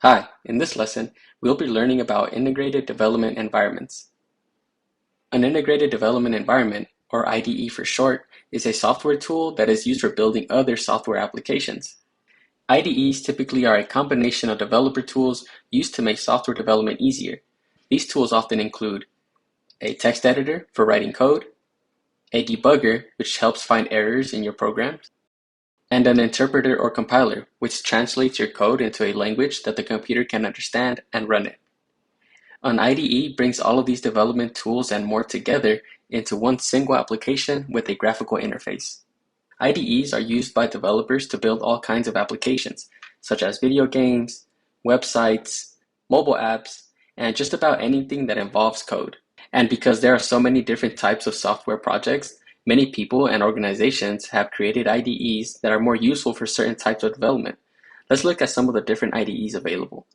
Hi, in this lesson, we'll be learning about integrated development environments. An integrated development environment, or IDE for short, is a software tool that is used for building other software applications. IDEs typically are a combination of developer tools used to make software development easier. These tools often include a text editor for writing code, a debugger, which helps find errors in your programs, and an interpreter or compiler, which translates your code into a language that the computer can understand and run it. An IDE brings all of these development tools and more together into one single application with a graphical interface. IDEs are used by developers to build all kinds of applications, such as video games, websites, mobile apps, and just about anything that involves code. And because there are so many different types of software projects, many people and organizations have created IDEs that are more useful for certain types of development. Let's look at some of the different IDEs available.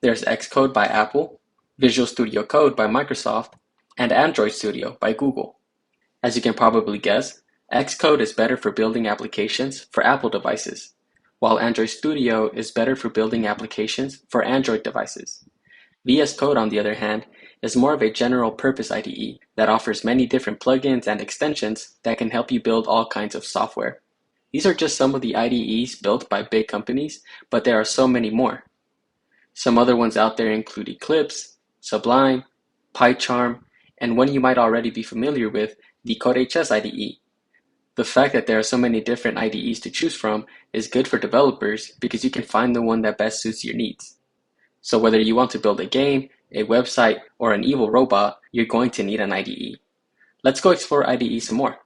There's Xcode by Apple, Visual Studio Code by Microsoft, and Android Studio by Google. As you can probably guess, Xcode is better for building applications for Apple devices, while Android Studio is better for building applications for Android devices. VS Code, on the other hand, is more of a general-purpose IDE that offers many different plugins and extensions that can help you build all kinds of software. These are just some of the IDEs built by big companies, but there are so many more. Some other ones out there include Eclipse, Sublime, PyCharm, and one you might already be familiar with, the CodeHS IDE. The fact that there are so many different IDEs to choose from is good for developers because you can find the one that best suits your needs. So whether you want to build a game, a website, or an evil robot, you're going to need an IDE. Let's go explore IDE some more.